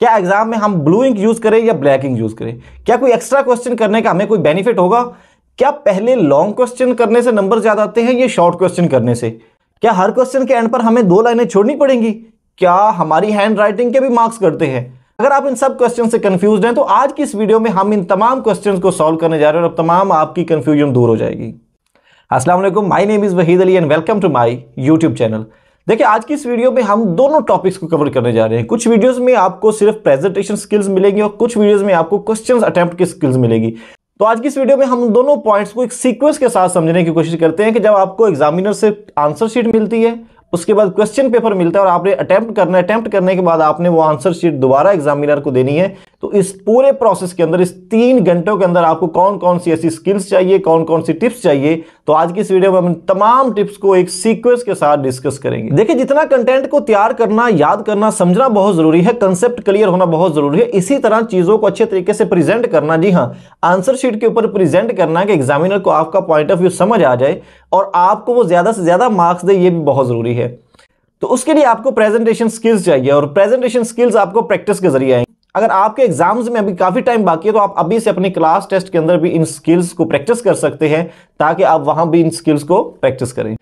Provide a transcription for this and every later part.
क्या एग्जाम में हम ब्लू इंक यूज करें या ब्लैक इंक यूज करें? क्या कोई एक्स्ट्रा क्वेश्चन करने का हमें कोई बेनिफिट होगा? क्या पहले लॉन्ग क्वेश्चन करने से नंबर ज्यादा आते हैं या शॉर्ट क्वेश्चन करने से? क्या हर क्वेश्चन के एंड पर हमें 2 लाइनें छोड़नी पड़ेंगी? क्या हमारी हैंड राइटिंग के भी मार्क्स करते हैं? अगर आप इन सब क्वेश्चन से कंफ्यूज हैं तो आज की इस वीडियो में हम इन तमाम क्वेश्चंस को सॉल्व करने जा रहे हैं और तमाम आपकी कंफ्यूजन दूर हो जाएगी। अस्सलाम वालेकुम, my name is Wahid Ali and welcome to my YouTube channel. देखिए, आज की इस वीडियो में हम दोनों टॉपिक्स को कवर करने जा रहे हैं। कुछ वीडियोस में आपको सिर्फ प्रेजेंटेशन स्किल्स मिलेंगी और कुछ वीडियोस में आपको क्वेश्चंस अटेम्प्ट की स्किल्स मिलेगी। तो आज की इस वीडियो में हम दोनों पॉइंट्स को एक सीक्वेंस के साथ समझने की कोशिश करते हैं कि जब आपको एग्जामिनर से आंसर शीट मिलती है, उसके बाद क्वेश्चन पेपर मिलता है और आपने अटेम्प्ट करना है, अटेम्प्ट करने के बाद आपने वो आंसर शीट दोबारा एग्जामिनर को देनी है, तो इस पूरे प्रोसेस के अंदर, इस 3 घंटों के अंदर आपको कौन कौन सी ऐसी स्किल्स चाहिए, कौन कौन सी टिप्स चाहिए, तो आज की इस वीडियो में हम तमाम टिप्स को एक सीक्वेंस के साथ डिस्कस करेंगे। देखिए, जितना कंटेंट को तैयार करना, याद करना, समझना बहुत जरूरी है, कंसेप्ट क्लियर होना बहुत जरूरी है, इसी तरह चीजों को अच्छे तरीके से प्रेजेंट करना, जी हाँ, आंसर शीट के ऊपर प्रेजेंट करना कि एग्जामिनर को आपका पॉइंट ऑफ व्यू समझ आ जाए और आपको वो ज्यादा से ज्यादा मार्क्स दे, ये भी बहुत जरूरी है। तो उसके लिए आपको प्रेजेंटेशन स्किल्स चाहिए और प्रेजेंटेशन स्किल्स आपको प्रैक्टिस के जरिए आएंगे। अगर आपके एग्जाम्स में अभी काफी टाइम बाकी है तो आप अभी से अपनी क्लास टेस्ट के अंदर भी इन स्किल्स को प्रैक्टिस कर सकते हैं ताकि आप वहां भी इन स्किल्स को प्रैक्टिस करें।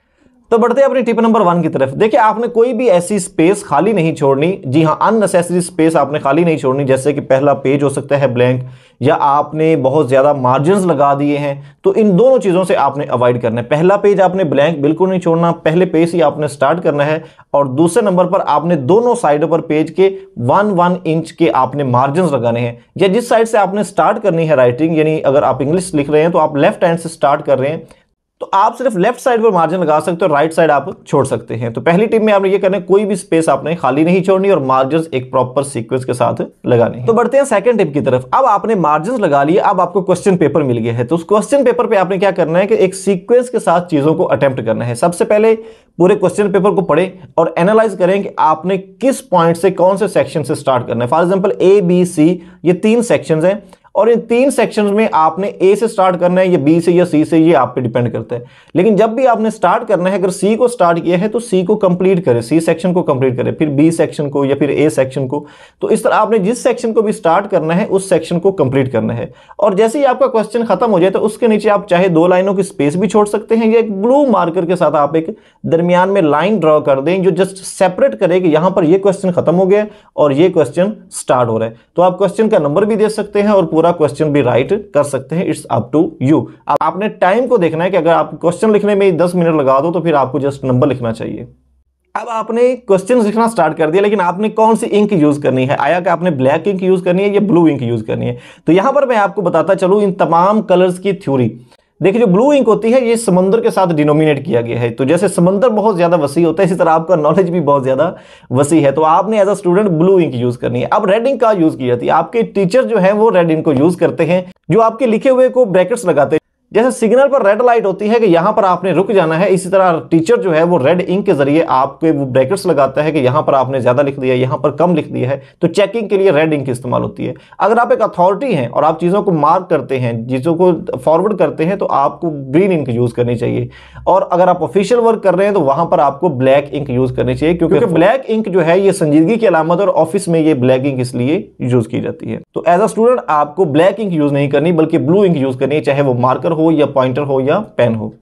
तो बढ़ते हैं अपनी टिप नंबर 1 की तरफ। देखिए, आपने कोई भी ऐसी स्पेस खाली नहीं छोड़नी, जी हां, अननेसेसरी स्पेस आपने खाली नहीं छोड़नी, जैसे कि पहला पेज हो सकता है ब्लैंक, या आपने बहुत ज्यादा मार्जिन्स लगा दिए हैं, तो इन दोनों चीजों से आपने अवॉइड करना है। पहला पेज आपने ब्लैंक बिल्कुल नहीं छोड़ना, पहले पेज ही आपने स्टार्ट करना है और दूसरे नंबर पर आपने दोनों साइडों पर पेज के 1-1 इंच के आपने मार्जिन्स लगाने हैं। या जिस साइड से आपने स्टार्ट करनी है राइटिंग, यानी अगर आप इंग्लिश लिख रहे हैं तो आप लेफ्ट हैंड से स्टार्ट कर रहे हैं तो आप सिर्फ लेफ्ट साइड पर मार्जिन लगा सकते हो, राइट साइड आप छोड़ सकते हैं। तो पहली टिप में आपने ये करना है, कोई भी स्पेस आपने खाली नहीं छोड़नी और मार्जिन एक प्रॉपर सीक्वेंस के साथ लगाने। तो बढ़ते हैं सेकंड टिप की तरफ। अब आपने मार्जिन लगा लिए, अब आपको क्वेश्चन पेपर मिल गया है, तो उस क्वेश्चन पेपर पे आपने क्या करना है कि एक सीक्वेंस के साथ चीजों को अटेम्प्ट करना है। सबसे पहले पूरे क्वेश्चन पेपर को पढ़ें और एनालाइज करें कि आपने किस पॉइंट से, कौन से सेक्शन से स्टार्ट करना है। For example A, B, C, ये 3 सेक्शन हैं और इन 3 सेक्शंस में आपने A से स्टार्ट करना है या B से या C से, ये आप पे डिपेंड करता है। लेकिन जब भी आपने स्टार्ट करना है, अगर C को स्टार्ट किया है तो C को कंप्लीट करें, C सेक्शन को कंप्लीट करें, फिर B सेक्शन को या फिर A सेक्शन को। तो इस तरह आपने जिस सेक्शन को भी स्टार्ट करना है उस सेक्शन को कंप्लीट करना है। और जैसे ही आपका क्वेश्चन खत्म हो जाए तो उसके नीचे आप चाहे 2 लाइनों की स्पेस भी छोड़ सकते हैं या एक ब्लू मार्कर के साथ आप एक दरमियान में लाइन ड्रॉ कर दें जो जस्ट सेपरेट करे कि यहां पर ये क्वेश्चन खत्म हो गया और ये क्वेश्चन स्टार्ट हो रहा है। तो आप क्वेश्चन का नंबर भी दे सकते हैं और पूरा क्वेश्चन भी कर सकते हैं। It's up to you. अब आपने टाइम को देखना है कि अगर आप क्वेश्चन लिखने में 10 मिनट लगा दो तो फिर आपको जस्ट नंबर लिखना चाहिए। अब आपने क्वेश्चन लिखना स्टार्ट कर दिया, लेकिन आपने कौन सी इंक यूज करनी है? आया कि आपने ब्लैक इंक यूज करनी है या ब्लू इंक यूज करनी है? तो यहां पर मैं आपको बताता चलूं इन तमाम कलर्स की थ्योरी। देखिए, जो ब्लू इंक होती है ये समुद्र के साथ डिनोमिनेट किया गया है। तो जैसे समुद्र बहुत ज्यादा वसी होता है, इसी तरह आपका नॉलेज भी बहुत ज्यादा वसी है, तो आपने as a student blue ink use करनी है। अब रेड इंक का यूज की जाती है, आपके टीचर जो है वो रेड इंक को यूज करते हैं, जो आपके लिखे हुए को ब्रैकेट्स लगाते हैं। जैसे सिग्नल पर रेड लाइट होती है कि यहां पर आपने रुक जाना है, इसी तरह टीचर जो है वो रेड इंक के जरिए आपके वो ब्रैकेट्स लगाता है कि यहां पर आपने ज्यादा लिख दिया, यहां पर कम लिख दिया है। तो चेकिंग के लिए रेड इंक इस्तेमाल होती है। अगर आप एक अथॉरिटी हैं और आप चीजों को मार्क करते हैं, चीजों को फॉरवर्ड करते हैं, तो आपको ग्रीन इंक यूज करनी चाहिए। और अगर आप ऑफिशियल वर्क कर रहे हैं तो वहां पर आपको ब्लैक इंक यूज करनी चाहिए, क्योंकि ब्लैक इंक जो है ये संजीदगी की अलामत है और ऑफिस में ये ब्लैक इंक इसलिए यूज की जाती है। तो एज अ स्टूडेंट आपको ब्लैक इंक यूज नहीं करनी बल्कि ब्लू इंक यूज करनी है, चाहे वो मार्कर हो या पॉइंटर हो या पेन हो।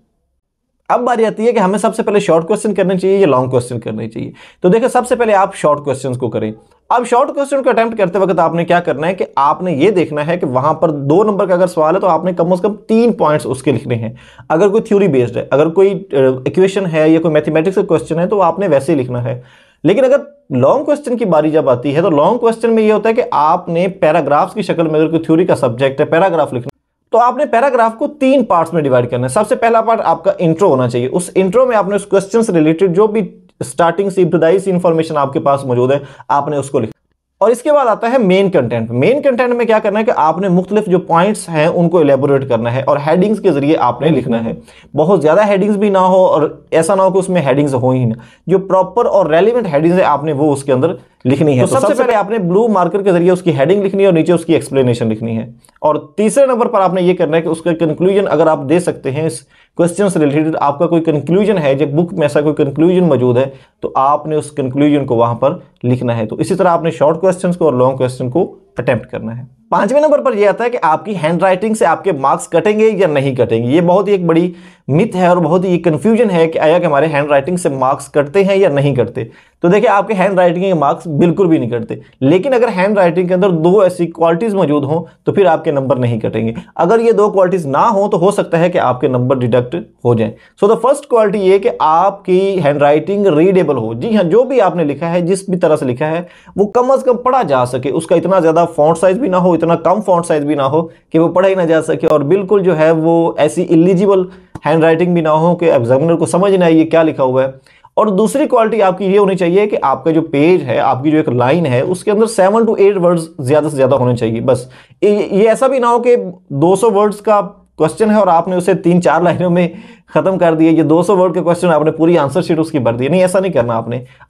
अब बारी आती है कि हमें सबसे पहले शॉर्ट क्वेश्चन करने चाहिए या लॉन्ग क्वेश्चन करने चाहिए। तो देखिए, सबसे पहले आप शॉर्ट क्वेश्चंस को करें। अब शॉर्ट क्वेश्चन को अटेम्प्ट करते वक्त आपने क्या करना है कि आपने ये देखना है कि वहां पर 2 नंबर का अगर सवाल है तो आपने कम से कम 3 पॉइंट्स उसके लिखने हैं। अगर कोई थ्योरी बेस्ड है, अगर कोई इक्वेशन है या कोई मैथमेटिक्स का क्वेश्चन है तो आपने वैसे ही लिखना है। लेकिन अगर लॉन्ग क्वेश्चन की बारी जब आती है तो लॉन्ग क्वेश्चन में ये होता है कि आपने पैराग्राफ्स की शक्ल में, अगर कोई थ्योरी का सब्जेक्ट है, पैराग्राफ लिखना, तो आपने पैराग्राफ को 3 पार्ट्स में डिवाइड करना है। सबसे पहला पार्ट आपका इंट्रो होना चाहिए। उस इंट्रो में आपने उस क्वेश्चन से रिलेटेड जो भी स्टार्टिंग से इब्तदाई सी इंफॉर्मेशन आपके पास मौजूद है आपने उसको लिखना। और इसके बाद आता है मेन कंटेंट। मेन कंटेंट में क्या करना है कि आपने मुख्तलिफ जो पॉइंट्स हैं उनको एलेबोरेट करना है और हेडिंग्स के जरिए आपने लिखना है। बहुत ज्यादा हेडिंग्स भी ना हो और ऐसा ना हो कि उसमें हेडिंग्स हो ही ना। जो प्रॉपर और रेलिवेंट हेडिंग्स है आपने वो उसके अंदर लिखनी है। तो सबसे पहले आपने ब्लू मार्कर के जरिए उसकी हेडिंग लिखनी है और नीचे उसकी एक्सप्लेनेशन लिखनी है। और तीसरे नंबर पर आपने ये करना है कि उसका कंक्लूजन अगर आप दे सकते हैं इस क्वेश्चन से रिलेटेड, आपका कोई कंक्लूजन है, जब बुक में ऐसा कोई कंक्लूजन मौजूद है तो आपने उस कंक्लूजन को वहां पर लिखना है। तो इसी तरह आपने शॉर्ट क्वेश्चन को और लॉन्ग क्वेश्चन को अटेम्प्ट करना है। पांचवें नंबर पर यह आता है कि आपकी हैंड राइटिंग से आपके मार्क्स कटेंगे या नहीं कटेंगे। ये बहुत ही एक बड़ी मिथ है और बहुत ही कंफ्यूजन है कि आया कि हमारे हैंड राइटिंग से मार्क्स कटते हैं या नहीं कटते। तो देखिए, आपके हैंड राइटिंग के मार्क्स बिल्कुल भी नहीं कटते, लेकिन अगर हैंड राइटिंग के अंदर दो ऐसी क्वालिटीज मौजूद हों तो फिर आपके नंबर नहीं कटेंगे। अगर ये दो क्वालिटीज ना हो तो हो सकता है कि आपके नंबर डिडक्ट हो जाएं। सो द फर्स्ट क्वालिटी ये कि आपकी हैंड राइटिंग रीडेबल हो। जी हाँ, जो भी आपने लिखा है, जिस भी तरह से लिखा है, वो कम से कम पढ़ा जा सके। उसका इतना ज्यादा फॉन्ट साइज भी ना हो, इतना कम फॉन्ट साइज भी ना हो कि वो पढ़ा ही ना जा सके, और बिल्कुल जो है वो ऐसी इलिजिबल हैंड राइटिंग भी ना हो कि एग्जामिनर को समझ ना आए ये क्या लिखा हुआ है। और दूसरी क्वालिटी आपकी ये होनी चाहिए कि आपका जो पेज है, आपकी जो एक लाइन है, उसके अंदर 7 to 8 वर्ड्स ज्यादा से ज्यादा होने चाहिए। बस ये ऐसा भी ना हो कि 200 वर्ड्स का क्वेश्चन है और आपने उसे 3-4 लाइनों में खत्म कर दिया। ये 200 वर्ड के क्वेश्चन आपने पूरी आंसर शीट उसकी भर दी। नहीं, ऐसा नहीं करना।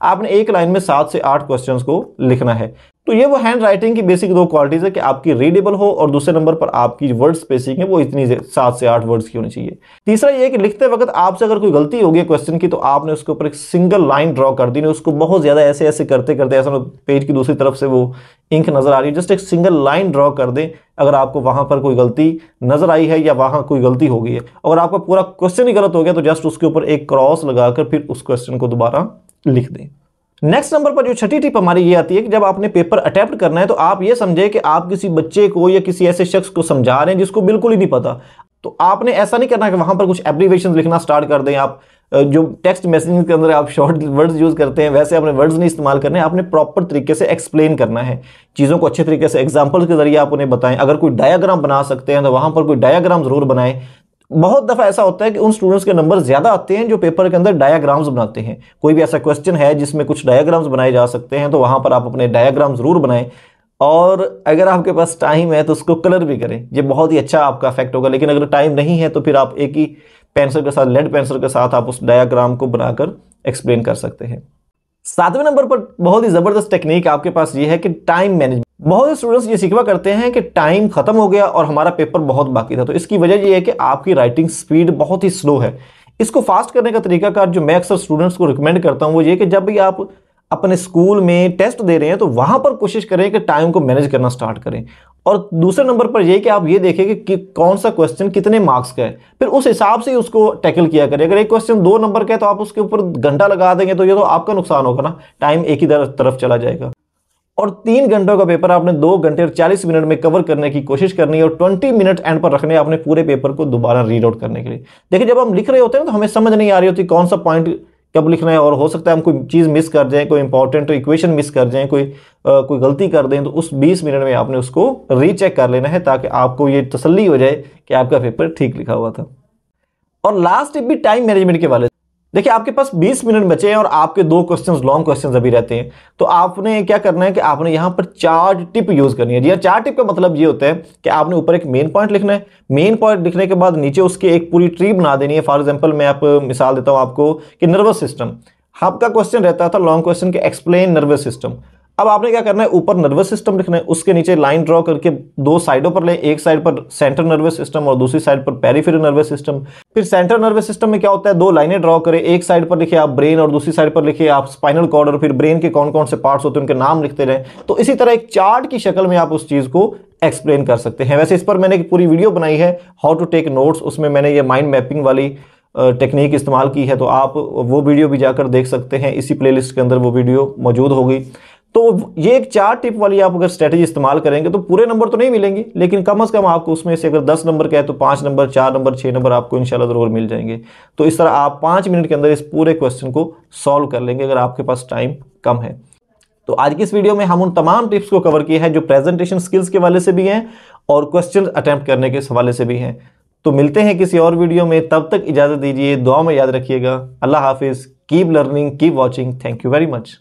आपने एक लाइन में 7 से 8 क्वेश्चंस को लिखना है। तो ये वो हैंड राइटिंग की बेसिक दो क्वालिटीज है कि आपकी रीडेबल हो और दूसरे नंबर पर आपकी वर्ड स्पेसिंग है वो इतनी 7 से 8 वर्ड्स की होनी चाहिए। तीसरा ये कि लिखते वक्त आपसे अगर कोई गलती होगी क्वेश्चन की तो आपने उसके ऊपर एक सिंगल लाइन ड्रॉ कर दी। उसको बहुत ज्यादा ऐसे ऐसे करते करते ऐसा पेज की दूसरी तरफ से वो इंक नजर आ रही है, जस्ट एक सिंगल लाइन ड्रॉ कर दें अगर आपको वहां पर कोई गलती नजर आई है या वहां कोई गलती हो गई है। अगर आपका पूरा क्वेश्चन ही गलत हो गया तो जस्ट उसके ऊपर एक क्रॉस लगाकर फिर उस क्वेश्चन को दोबारा लिख दें। नेक्स्ट नंबर पर जो छठी टिप हमारी ये आती है कि जब आपने पेपर अटेम्प्ट करना है तो आप ये समझे कि आप किसी बच्चे को या किसी ऐसे शख्स को समझा रहे हैं जिसको बिल्कुल ही नहीं पता। तो आपने ऐसा नहीं करना कि वहां पर कुछ एब्रीविएशन लिखना स्टार्ट कर दें। आप जो टेक्स्ट मैसेजिंग के अंदर आप शॉर्ट वर्ड्स यूज करते हैं वैसे आपने वर्ड्स नहीं इस्तेमाल करने। आपने प्रॉपर तरीके से एक्सप्लेन करना है चीज़ों को, अच्छे तरीके से एग्जाम्पल के जरिए आप उन्हें बताएं। अगर कोई डायग्राम बना सकते हैं तो वहां पर कोई डायग्राम जरूर बनाएं। बहुत दफा ऐसा होता है कि उन स्टूडेंट्स के नंबर ज्यादा आते हैं जो पेपर के अंदर डायग्राम्स बनाते हैं। कोई भी ऐसा क्वेश्चन है जिसमें कुछ डायग्राम्स बनाए जा सकते हैं तो वहां पर आप अपने डायग्राम जरूर बनाएं। और अगर आपके पास टाइम है तो उसको कलर भी करें, ये बहुत ही अच्छा आपका इफेक्ट होगा। लेकिन अगर टाइम नहीं है तो फिर आप एक ही पेंसिल के साथ, लेड पेंसिल के साथ आप उस डायग्राम को बनाकर एक्सप्लेन कर सकते हैं। 7वें नंबर पर बहुत ही जबरदस्त टेक्निक आपके पास ये है कि टाइम मैनेजमेंट। बहुत से स्टूडेंट्स ये शिकवा करते हैं कि टाइम खत्म हो गया और हमारा पेपर बहुत बाकी था। तो इसकी वजह ये है कि आपकी राइटिंग स्पीड बहुत ही स्लो है। इसको फास्ट करने का तरीकाकार जो मैं अक्सर स्टूडेंट्स को रिकमेंड करता हूं वो ये कि जब भी आप अपने स्कूल में टेस्ट दे रहे हैं तो वहां पर कोशिश करें कि टाइम को मैनेज करना स्टार्ट करें। और दूसरे नंबर पर यह कि आप ये देखें कि कौन सा क्वेश्चन कितने मार्क्स का है, फिर उस हिसाब से उसको टैकल किया करें। अगर एक क्वेश्चन 2 नंबर का है तो आप उसके ऊपर घंटा लगा देंगे तो ये तो आपका नुकसान होगा ना, टाइम एक ही तरफ चला जाएगा। और 3 घंटों का पेपर आपने 2 घंटे और 40 मिनट में कवर करने की कोशिश करनी है और 20 मिनट एंड पर रखने अपने पूरे पेपर को दोबारा रीड आउट करने के लिए। देखिए, जब हम लिख रहे होते हैं तो हमें समझ नहीं आ रही होती कौन सा पॉइंट कब लिखना है, और हो सकता है हम कोई चीज़ मिस कर जाएं, कोई इंपॉर्टेंट इक्वेशन मिस कर जाएं, कोई गलती कर दें। तो उस 20 मिनट में आपने उसको रीचेक कर लेना है ताकि आपको ये तसल्ली हो जाए कि आपका पेपर ठीक लिखा हुआ था। और लास्ट टिप भी टाइम मैनेजमेंट के वाले। देखिए, आपके पास 20 मिनट बचे हैं और आपके 2 क्वेश्चंस लॉन्ग क्वेश्चंस अभी रहते हैं। तो आपने क्या करना है कि आपने यहां पर 4 टिप यूज करनी है। जी, 4 टिप का मतलब ये होता है कि आपने ऊपर एक मेन पॉइंट लिखना है। मेन पॉइंट लिखने के बाद नीचे उसके एक पूरी ट्री बना देनी है। फॉर एग्जांपल मैं आप मिसाल देता हूं आपको कि नर्वस सिस्टम। आपका क्वेश्चन रहता था लॉन्ग क्वेश्चन के एक्सप्लेन नर्वस सिस्टम। अब आपने क्या करना है, ऊपर नर्वस सिस्टम लिखना है, उसके नीचे लाइन ड्रॉ करके 2 साइडों पर ले, एक साइड पर सेंट्रल नर्वस सिस्टम और दूसरी साइड पर पेरिफेरल नर्वस सिस्टम। फिर सेंट्रल नर्वस सिस्टम में क्या होता है, 2 लाइनें ड्रॉ करें, एक साइड पर लिखिए आप ब्रेन और दूसरी साइड पर लिखिए आप स्पाइनल कॉर्ड, और फिर ब्रेन के कौन कौन से पार्ट्स होते हैं उनके नाम लिखते रहें। तो इसी तरह एक चार्ट की शक्ल में आप उस चीज को एक्सप्लेन कर सकते हैं। वैसे इस पर मैंने एक पूरी वीडियो बनाई है, हाउ टू टेक नोट्स, उसमें मैंने ये माइंड मैपिंग वाली टेक्निक इस्तेमाल की है। तो आप वो वीडियो भी जाकर देख सकते हैं, इसी प्लेलिस्ट के अंदर वो वीडियो मौजूद होगी। तो ये एक 4 टिप वाली आप अगर स्ट्रेटेजी इस्तेमाल करेंगे तो पूरे नंबर तो नहीं मिलेंगे, लेकिन कम से कम आपको उसमें से अगर 10 नंबर का है तो 5 नंबर, 4 नंबर, 6 नंबर आपको इंशाल्लाह जरूर मिल जाएंगे। तो इस तरह आप 5 मिनट के अंदर इस पूरे क्वेश्चन को सॉल्व कर लेंगे अगर आपके पास टाइम कम है। तो आज की इस वीडियो में हम उन तमाम टिप्स को कवर किए हैं जो प्रेजेंटेशन स्किल्स के हवाले से भी हैं और क्वेश्चन अटेम्प्ट करने के हवाले से भी हैं। तो मिलते हैं किसी और वीडियो में, तब तक इजाजत दीजिए, दुआ में याद रखिएगा। अल्लाह हाफिज, keep learning, keep watching, thank you very much.